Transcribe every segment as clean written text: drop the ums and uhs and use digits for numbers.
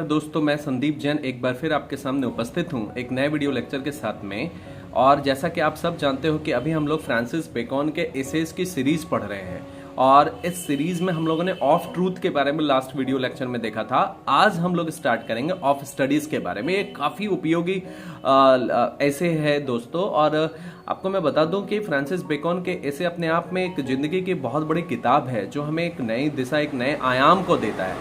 नमस्कार दोस्तों, मैं संदीप जैन एक बार फिर आपके सामने उपस्थित हूं एक नए वीडियो लेक्चर के साथ में। और जैसा कि आप सब जानते हो कि अभी हम लोग फ्रांसिस बेकन के एसेज की सीरीज पढ़ रहे हैं और इस सीरीज में हम लोगों ने ऑफ ट्रूथ के बारे में लास्ट वीडियो लेक्चर में देखा था। आज हम लोग स्टार्ट करेंगे ऑफ स्टडीज के बारे में। ये काफी उपयोगी ऐसे है दोस्तों। और आपको मैं बता दूं कि फ्रांसिस बेकन के ऐसे अपने आप में एक जिंदगी की बहुत बड़ी किताब है जो हमें एक नई दिशा, एक नए आयाम को देता है।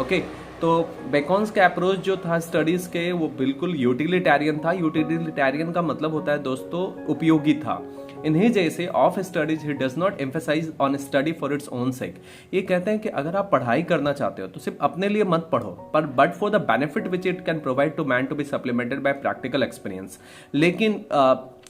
ओके, तो बेकन्स का अप्रोच जो था स्टडीज के वो बिल्कुल यूटिलिटेरियन था। यूटिलिटेरियन का मतलब होता है दोस्तों उपयोगी था। इन्हीं जैसे of studies he does not emphasise on study for its own sake. ये कहते हैं कि अगर आप पढ़ाई करना चाहते हो तो सिर्फ अपने लिए मत पढ़ो, पर but for the benefit which it can provide to man to be supplemented by practical experience. लेकिन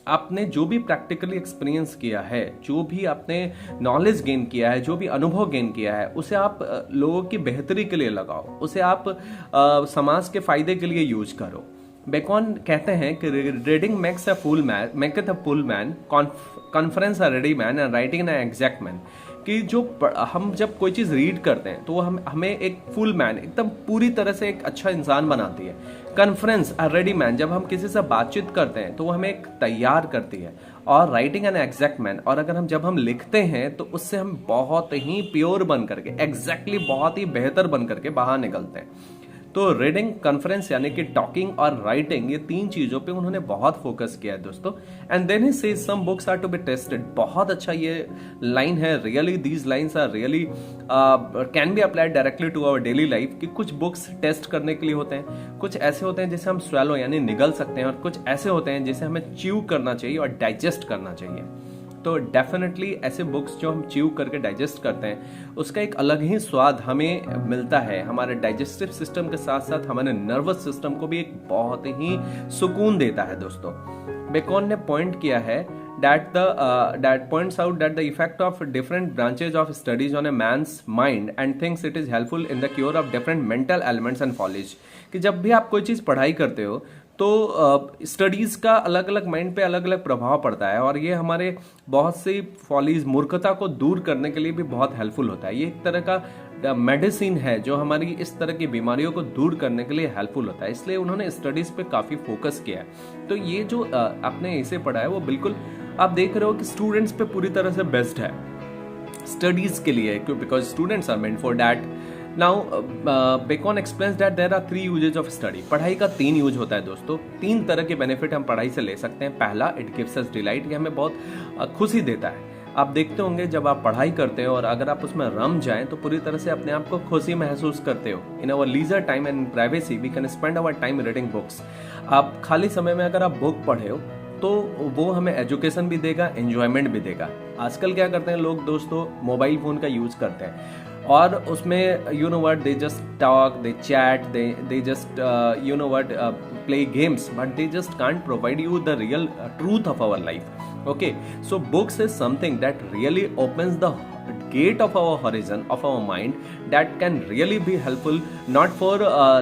आपने जो भी प्रैक्टिकली एक्सपीरियंस किया है, जो भी आपने नॉलेज गेन किया है, जो भी अनुभव गेन किया है, उसे आप लोगों की बेहतरी के लिए लगाओ, उसे आप समाज के फायदे के लिए यूज करो। बेकन कहते हैं कि reading makes a full man, maketh a full man, conference a ready man and writing an exact man. कि जो हम जब कोई चीज रीड करते हैं तो वो हमें एक फुल मैन, एकदम पूरी तरह से एक अच्छा इंसान बनाती है। कॉन्फ्रेंस अ रेडी मैन, जब हम किसी से बातचीत करते हैं तो वो हमें एक तैयार करती है। और राइटिंग एन एग्जैक्ट मैन, और अगर जब हम लिखते हैं तो उससे हम बहुत ही प्योर बन करके, एग्जैक्टली बहुत ही बेहतर बन करके बाहर निकलते हैं। तो रीडिंग, कॉन्फ्रेंस यानी कि टॉकिंग और राइटिंग, ये तीन चीजों पे उन्होंने बहुत फोकस किया है दोस्तों। And then he says some books are to be tasted. बहुत अच्छा ये लाइन है, really these lines are really can be applied directly to our daily life. कि कुछ बुक्स टेस्ट करने के लिए होते हैं, कुछ ऐसे होते हैं जिसे हम स्वेलो यानी निगल सकते हैं, और कुछ ऐसे होते हैं जिसे हमें च्यू करना चाहिए और डाइजेस्ट करना चाहिए। तो डेफिनेटली ऐसे बुक्स जो हम च्यू करके डाइजेस्ट करते हैं उसका एक अलग ही स्वाद हमें मिलता है। हमारे डाइजेस्टिव सिस्टम के साथ साथ हमारे नर्वस सिस्टम को भी एक बहुत ही सुकून देता है दोस्तों। बेकन ने पॉइंट किया है that points out that the effect of different branches of studies on a man's mind and thinks it is helpful in the cure of different mental ailments and follies। कि जब भी आप कोई चीज पढ़ाई करते हो तो स्टडीज का अलग अलग माइंड पे अलग अलग प्रभाव पड़ता है, और ये हमारे बहुत सी फॉलीज, मूर्खता को दूर करने के लिए भी बहुत हेल्पफुल होता है। ये एक तरह का मेडिसिन है जो हमारी इस तरह की बीमारियों को दूर करने के लिए हेल्पफुल होता है। इसलिए उन्होंने स्टडीज पे काफी फोकस किया है। तो ये जो आपने इसे पढ़ा है वो बिल्कुल आप देख रहे हो कि स्टूडेंट्स पे पूरी तरह से बेस्ट है स्टडीज के लिए, क्यों? Because students are meant for that. Now Bacon explains that there are 3 uses of study. पढ़ाई का 3 यूज होता है दोस्तों। 3 तरह के बेनिफिट हम पढ़ाई से ले सकते हैं। पहला, इट गिव्स अस डिलाइट, ये हमें बहुत खुशी देता है। आप देखते होंगे जब आप पढ़ाई करते हो और अगर आप उसमें रम जाएं तो पूरी तरह से अपने आप को खुशी महसूस करते हो। In our leisure time and privacy we can spend our time reading books. आप खाली समय में अगर आप बुक पढ़े हो तो वो हमें एजुकेशन भी देगा, एंजॉयमेंट भी देगा। आजकल क्या करते हैं लोग दोस्तों, मोबाइल फोन का यूज करते हैं और उसमें you know what, they just talk, they chat, they just you know what play games, but they just can't provide you the real truth of our life. Okay, so books is something that really opens the gate of our horizon, of our mind, that can really be helpful not for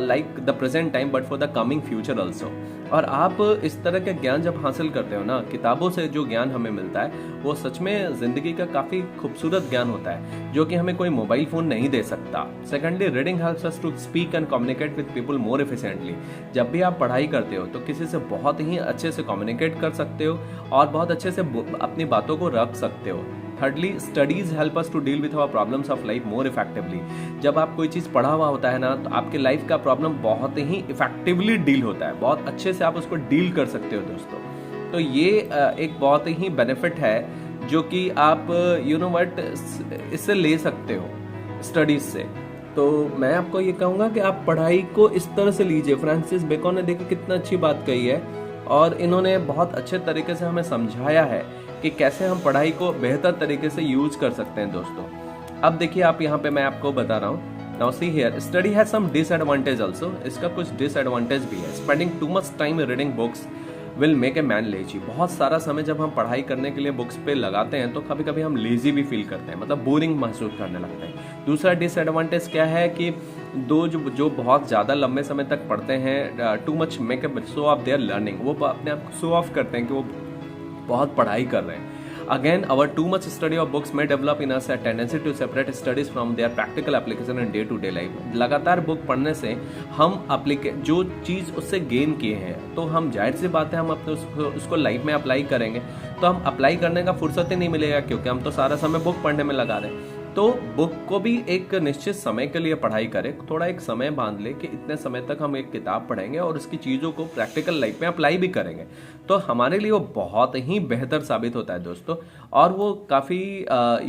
like the present time but for the coming future also. और आप इस तरह के ज्ञान जब हासिल करते हो ना, किताबों से जो ज्ञान हमें मिलता है वो सच में जिंदगी का काफी खूबसूरत ज्ञान होता है जो कि हमें कोई मोबाइल फोन नहीं दे सकता। Secondly, reading helps us to speak and communicate with people more efficiently. जब भी आप पढ़ाई करते हो तो किसी से बहुत ही अच्छे से कम्युनिकेट कर सकते हो और बहुत अच्छे से अपनी बातों को रख सकते हो। Thirdly, studies help us to deal with our problems of life more effectively. जब आप कोई चीज पढ़ा हुआ होता है ना तो आपके लाइफ का प्रॉब्लम बहुत ही इफेक्टिवली डील होता है, बहुत अच्छे से आप उसको डील कर सकते हो दोस्तों। तो ये एक बहुत ही बेनिफिट है जो कि आप यू नो व्हाट इससे ले सकते हो स्टडीज से। तो मैं आपको ये कहूंगा कि आप पढ़ाई को इस तरह से लीजिए। फ्रांसिस बेकन ने देखिए कितना अच्छी बात कही है और इन्होंने बहुत अच्छे तरीके से हमें समझाया है कि कैसे हम पढ़ाई को बेहतर तरीके से यूज कर सकते हैं दोस्तों। अब देखिए आप यहाँ पे मैं आपको बता रहा हूँ। Now see here, study has some disadvantage also. इसका कुछ डिसएडवांटेज भी है। Spending too much time reading books will make a man lazy. बहुत सारा समय जब हम पढ़ाई करने के लिए बुक्स पे लगाते हैं तो कभी कभी हम लेजी भी फील करते हैं, मतलब बोरिंग महसूस करने लगते हैं। दूसरा डिसएडवांटेज क्या है कि जो बहुत ज़्यादा लंबे समय तक पढ़ते हैं, too much make a show of their learning, वो अपने आप को शो ऑफ करते हैं कि वो बहुत पढ़ाई कर रहे हैं। Again, our too much study of books may develop in us a tendency to separate studies from their practical application in day to day life. लगातार बुक पढ़ने से हम जो चीज़ उससे गेन किए हैं तो हम जाहिर सी बात है हम अपने उसको लाइफ में अप्लाई करेंगे, तो हम अप्लाई करने का फुर्सत ही नहीं मिलेगा क्योंकि हम तो सारा समय बुक पढ़ने में लगा रहे हैं। तो बुक को भी एक निश्चित समय के लिए पढ़ाई करें, थोड़ा एक समय बांध ले कि इतने समय तक हम एक किताब पढ़ेंगे और उसकी चीज़ों को प्रैक्टिकल लाइफ में अप्लाई भी करेंगे, तो हमारे लिए वो बहुत ही बेहतर साबित होता है दोस्तों। और वो काफ़ी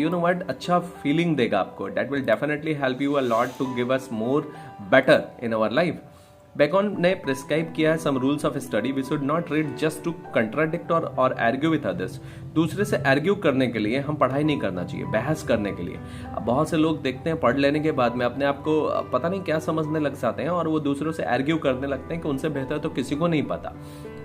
यू नो व्हाट अच्छा फीलिंग देगा आपको। That will definitely help you a lot to give us more better in our life. Bacon ने प्रिस्क्राइब किया है some rules of study. We should not read just to contradict और argue with others. दूसरे से argue करने के लिए हम पढ़ाई नहीं करना चाहिए, बहस करने के लिए। बहुत से लोग देखते हैं पढ़ लेने के बाद में अपने आप को पता नहीं क्या समझने लग जाते हैं और वो दूसरों से आर्ग्यू करने लगते हैं कि उनसे बेहतर तो किसी को नहीं पता।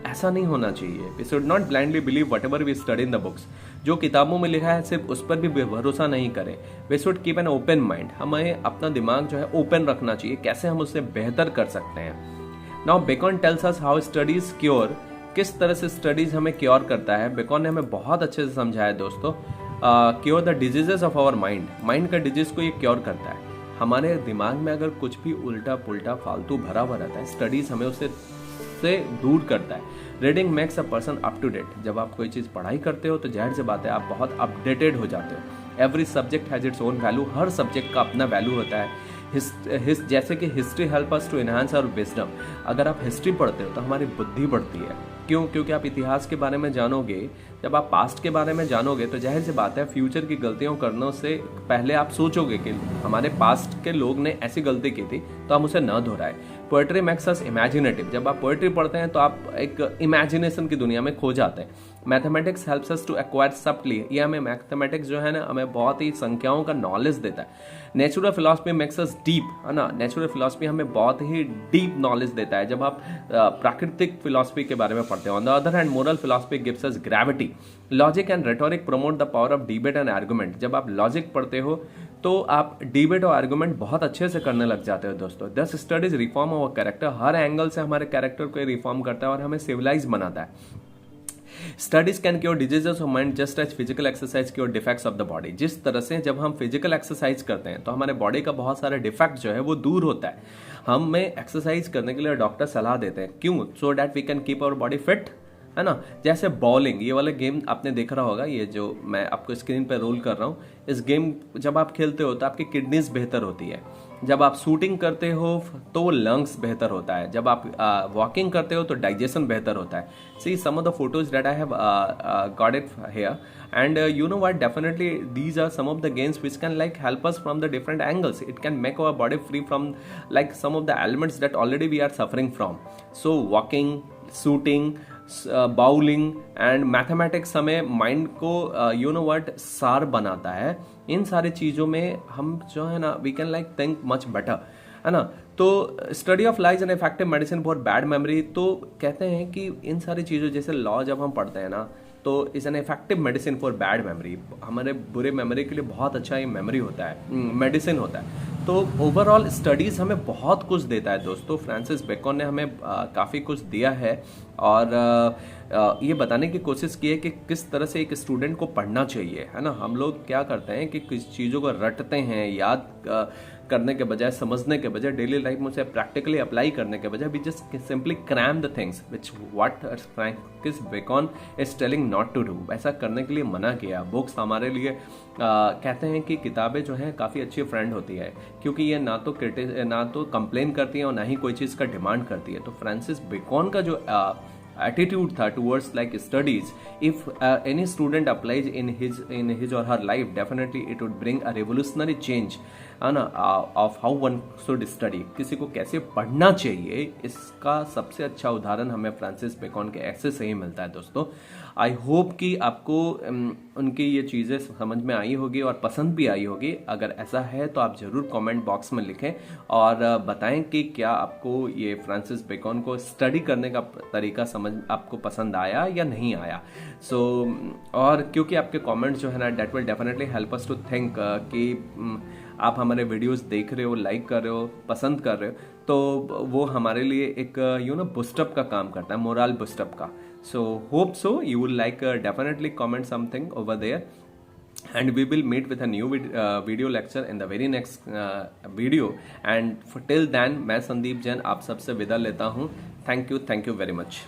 ऐसा नहीं होना चाहिए। We should not blindly believe whatever we study in the books. जो किताबों में लिखा है सिर्फ उस पर भी भरोसा नहीं करें। We should keep an open mind. हमें अपना दिमाग जो है ओपन रखना चाहिए, कैसे हम उससे बेहतर कर सकते हैं। Now Bacon tells us how studies cure. किस तरह से स्टडीज हमें क्योर करता है। बेकॉन ने हमें बहुत अच्छे से समझाया दोस्तों। Cure the diseases of our mind. Mind का डिजीज को ये क्योर करता है। हमारे दिमाग में अगर कुछ भी उल्टा पुल्टा फालतू भरा हुआ रहता है, स्टडीज हमें उससे दूर करता है। Reading makes a person up to date. जब आप कोई चीज़ पढ़ाई करते हो तो जाहिर सी बात है आप बहुत अपडेटेड हो जाते हो। Every subject has its own value. हर सब्जेक्ट का अपना वैल्यू होता है। जैसे कि history help us to enhance our wisdom. अगर आप हिस्ट्री पढ़ते हो तो हमारी बुद्धि बढ़ती है। क्यों? क्योंकि आप इतिहास के बारे में जानोगे। जब आप पास्ट के बारे में जानोगे तो जाहिर सी बात है फ्यूचर की गलतियों करने से पहले आप सोचोगे कि हमारे पास्ट के लोग ने ऐसी गलती की थी तो हम उसे न दोहराए। Poetry makes us imaginative. जब आप पोएट्री पढ़ते हैं तो आप एक इमेजिनेशन की दुनिया में खो जाते हैं। Mathematics helps us to acquire subtly. ये हमें मैथमेटिक्स जो है ना हमें बहुत ही संख्याओं का नॉलेज देता है। Natural philosophy makes us deep, है ना। नेचुरल फिलॉसफी हमें बहुत ही डीप नॉलेज देता है। जब आप प्राकृतिक फिलॉसफी के बारे में पढ़ते हो। On the other hand moral philosophy gives us gravity. Logic and rhetoric promote the power of debate and argument. जब आप लॉजिक पढ़ते हो तो आप डिबेट और आर्गुमेंट बहुत अच्छे से करने लग जाते हो दोस्तों। दस स्टडीज रिफॉर्म अवर कैरेक्टर। हर एंगल से हमारे कैरेक्टर को रिफॉर्म करता है और हमें सिविलाइज बनाता है। Studies can cure diseases of mind just as physical exercise cure defects of the body. जिस तरह से जब हम फिजिकल एक्सरसाइज करते हैं तो हमारे बॉडी का बहुत सारा डिफेक्ट जो है वो दूर होता है। हमें एक्सरसाइज करने के लिए डॉक्टर सलाह देते हैं। क्यों? So that we can keep our body fit, है ना। जैसे बॉलिंग, ये वाला गेम आपने देखा होगा, ये जो मैं आपको स्क्रीन पे रोल कर रहा हूँ। इस गेम जब आप खेलते हो तो आपकी किडनीज बेहतर होती है। जब आप शूटिंग करते हो तो लंग्स बेहतर होता है। जब आप वॉकिंग करते हो तो डाइजेशन बेहतर होता है। See some of the photos that I have got it here and you know what, definitely these are some of the gains which can like help us from the different angles. It can make our body free from like some of the elements that already we are suffering from. So walking, shooting, bowling and mathematics हमें mind को you know what sharp बनाता है। इन सारी चीज़ों में हम जो है ना we can like think much better, है ना। तो study of lies and effective medicine for bad memory. तो कहते हैं कि इन सारी चीज़ों जैसे लॉ जब हम पढ़ते हैं ना तो is an effective medicine for bad memory. हमारे बुरे मेमोरी के लिए बहुत अच्छा ये मेमोरी होता है, मेडिसिन होता है। तो ओवरऑल स्टडीज़ हमें बहुत कुछ देता है दोस्तों। फ्रांसिस बेकन ने हमें काफ़ी कुछ दिया है और ये बताने की कोशिश की है कि किस तरह से एक स्टूडेंट को पढ़ना चाहिए, है ना। हम लोग क्या करते हैं कि किस चीज़ों को रटते हैं, याद करने के बजाय, समझने के बजाय, डेली लाइफ में उसे प्रैक्टिकली अप्लाई करने के बजाय we just simply cram the things which what Francis Bacon is telling not to do. ऐसा करने के लिए मना किया। बुक्स हमारे लिए कहते हैं कि किताबें जो हैं काफ़ी अच्छी फ्रेंड होती है क्योंकि ये ना तो कंप्लेन करती है और ना ही कोई चीज़ का डिमांड करती है। तो फ्रांसिस बेकन का जो attitude था towards like studies, if any student applies in his or her life, definitely it would bring a revolutionary change of how one should study. किसी को कैसे पढ़ना चाहिए इसका सबसे अच्छा उदाहरण हमें फ्रांसिस बेकन के ऐसे से ही मिलता है दोस्तों। आई होप कि आपको उनकी ये चीज़ें समझ में आई होगी और पसंद भी आई होगी। अगर ऐसा है तो आप ज़रूर कमेंट बॉक्स में लिखें और बताएं कि क्या आपको ये फ्रांसिस बेकन को स्टडी करने का तरीका समझ आपको पसंद आया या नहीं आया। सो और क्योंकि आपके कमेंट्स जो है ना that will definitely help us to think कि आप हमारे वीडियोस देख रहे हो, लाइक कर रहे हो, पसंद कर रहे हो, तो वो हमारे लिए एक बूस्टअप का काम करता है, मोरल बूस्टअप का। So hope so you will like definitely comment something over there, and we will meet with a new video lecture in the very next video. And till then मैं संदीप जैन आप सबसे विदा लेता हूँ. Thank you very much.